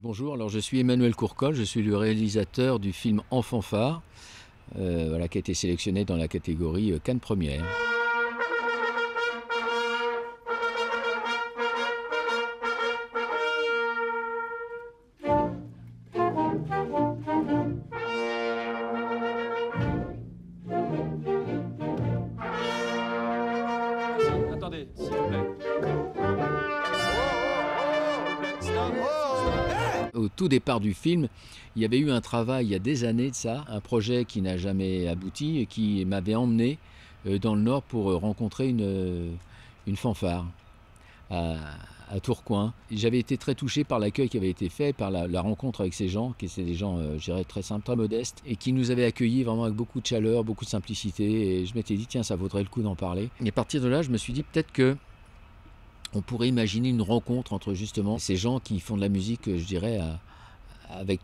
Bonjour, alors je suis Emmanuel Courcol, je suis le réalisateur du film En fanfare, voilà, qui a été sélectionné dans la catégorie Cannes Première. Attendez, s'il vous plaît. S'il vous plaît, stop. Au tout départ du film, il y avait eu un travail il y a des années de ça, un projet qui n'a jamais abouti et qui m'avait emmené dans le Nord pour rencontrer une fanfare à, à Tourcoing. J'avais été très touché par l'accueil qui avait été fait, par la rencontre avec ces gens, qui étaient des gens, je dirais, très simples, très modestes, et qui nous avaient accueillis vraiment avec beaucoup de chaleur, beaucoup de simplicité. Et je m'étais dit, tiens, ça vaudrait le coup d'en parler. Et à partir de là, je me suis dit, peut-être que on pourrait imaginer une rencontre entre justement ces gens qui font de la musique, je dirais, avec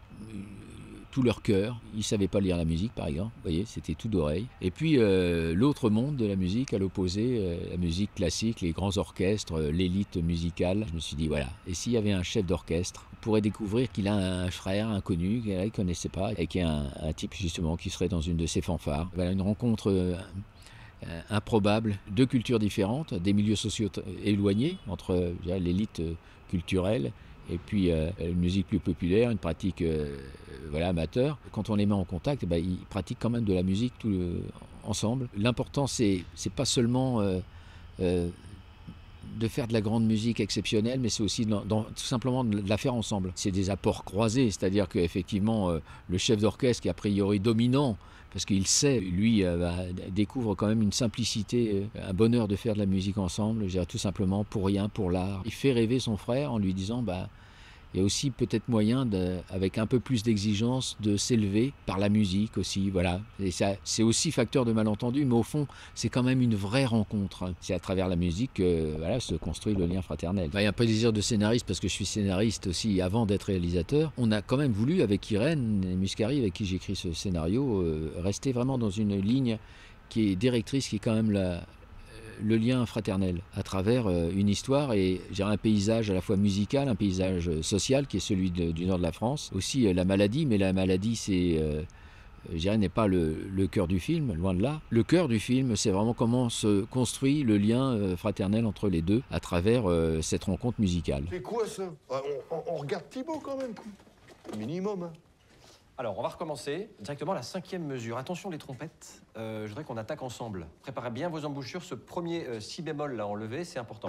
tout leur cœur. Ils ne savaient pas lire la musique, par exemple. Vous voyez, c'était tout d'oreille. Et puis l'autre monde de la musique, à l'opposé, la musique classique, les grands orchestres, l'élite musicale. Je me suis dit, voilà. Et s'il y avait un chef d'orchestre, on pourrait découvrir qu'il a un frère inconnu qu'il ne connaissait pas et qui est un type justement qui serait dans une de ses fanfares. Voilà, une rencontre improbable, deux cultures différentes, des milieux sociaux éloignés entre l'élite culturelle et puis une musique plus populaire, une pratique voilà, amateur. Quand on les met en contact, ils pratiquent quand même de la musique ensemble. L'important, c'est pas seulement de faire de la grande musique exceptionnelle, mais c'est aussi tout simplement de la faire ensemble. C'est des apports croisés, c'est-à-dire qu'effectivement, le chef d'orchestre qui est a priori dominant, parce qu'il sait, lui, découvre quand même une simplicité, un bonheur de faire de la musique ensemble, je dirais tout simplement pour rien, pour l'art. Il fait rêver son frère en lui disant, il y a aussi peut-être moyen, avec un peu plus d'exigence, de s'élever par la musique aussi, voilà. Et ça, c'est aussi facteur de malentendu, mais au fond, c'est quand même une vraie rencontre. C'est à travers la musique que voilà, se construit le lien fraternel. Il y a un peu de désir de scénariste, parce que je suis scénariste aussi avant d'être réalisateur. On a quand même voulu, avec Irène Muscari, avec qui j'écris ce scénario, rester vraiment dans une ligne qui est directrice, qui est quand même le lien fraternel à travers une histoire et un paysage à la fois musical, un paysage social qui est celui du nord de la France. Aussi la maladie, mais la maladie n'est pas le cœur du film, loin de là. Le cœur du film, c'est vraiment comment se construit le lien fraternel entre les deux à travers cette rencontre musicale. C'est quoi ça? On regarde Thibaut quand même. Minimum, hein. Alors, on va recommencer directement à la 5e mesure. Attention les trompettes, je voudrais qu'on attaque ensemble. Préparez bien vos embouchures, ce premier si bémol là enlevé, c'est important.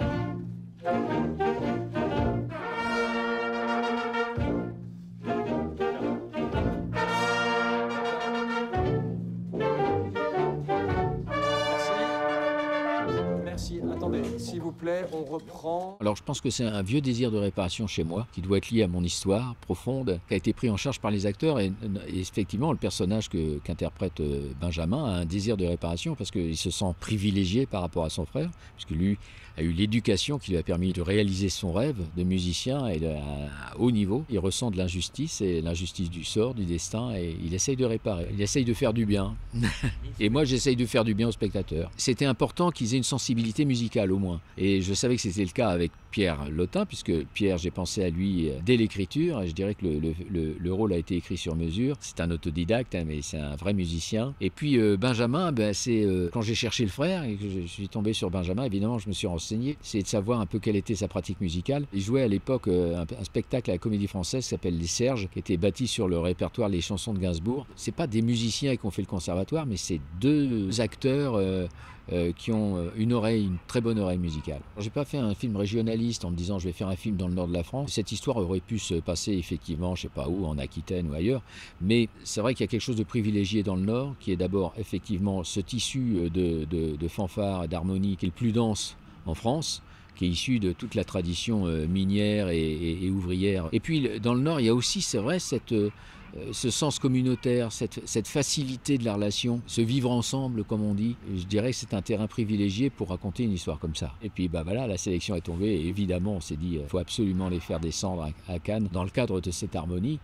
Merci, attendez, s'il vous plaît, on reprend. Alors je pense que c'est un vieux désir de réparation chez moi, qui doit être lié à mon histoire profonde, qui a été pris en charge par les acteurs. Et effectivement, le personnage qu'interprète Benjamin a un désir de réparation parce qu'il se sent privilégié par rapport à son frère, puisque lui a eu l'éducation qui lui a permis de réaliser son rêve de musicien et à haut niveau. Il ressent de l'injustice, et l'injustice du sort, du destin, et il essaye de réparer. Il essaye de faire du bien. Et moi, j'essaye de faire du bien aux spectateurs. C'était important qu'ils aient une sensibilité musicale, au moins. Et je savais que c'était le cas avec Pierre Lotin, puisque Pierre, j'ai pensé à lui dès l'écriture. Et je dirais que le rôle a été écrit sur mesure. C'est un autodidacte, mais c'est un vrai musicien. Et puis Benjamin, c'est quand j'ai cherché le frère et que je suis tombé sur Benjamin, évidemment, je me suis renseigné. C'est de savoir un peu quelle était sa pratique musicale. Il jouait à l'époque un spectacle à la Comédie Française qui s'appelle Les Serges, qui était bâti sur le répertoire Les Chansons de Gainsbourg. C'est pas des musiciens qui ont fait le conservatoire, mais c'est deux acteurs qui ont une très bonne oreille musicale. J'ai pas fait un film régionaliste en me disant je vais faire un film dans le nord de la France. Cette histoire aurait pu se passer effectivement, je sais pas où, en Aquitaine ou ailleurs, mais c'est vrai qu'il y a quelque chose de privilégié dans le nord, qui est d'abord effectivement ce tissu de fanfare, d'harmonie qui est le plus dense en France, qui est issu de toute la tradition minière et ouvrière. Et puis dans le nord, il y a aussi, c'est vrai, ce sens communautaire, cette facilité de la relation, ce vivre ensemble, comme on dit, je dirais que c'est un terrain privilégié pour raconter une histoire comme ça. Et puis voilà, la sélection est tombée et évidemment on s'est dit il faut absolument les faire descendre à Cannes dans le cadre de cette harmonie.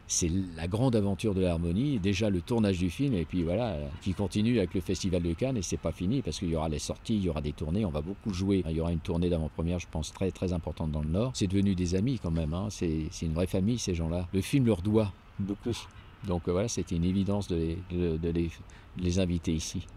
C'est la grande aventure de l'harmonie, déjà le tournage du film et puis voilà, qui continue avec le Festival de Cannes et c'est pas fini parce qu'il y aura les sorties, il y aura des tournées, on va beaucoup jouer. Il y aura une tournée d'avant-première, je pense, très très importante dans le Nord. C'est devenu des amis quand même, hein. C'est une vraie famille ces gens-là. Le film leur doit beaucoup. Donc voilà, c'était une évidence de les inviter ici.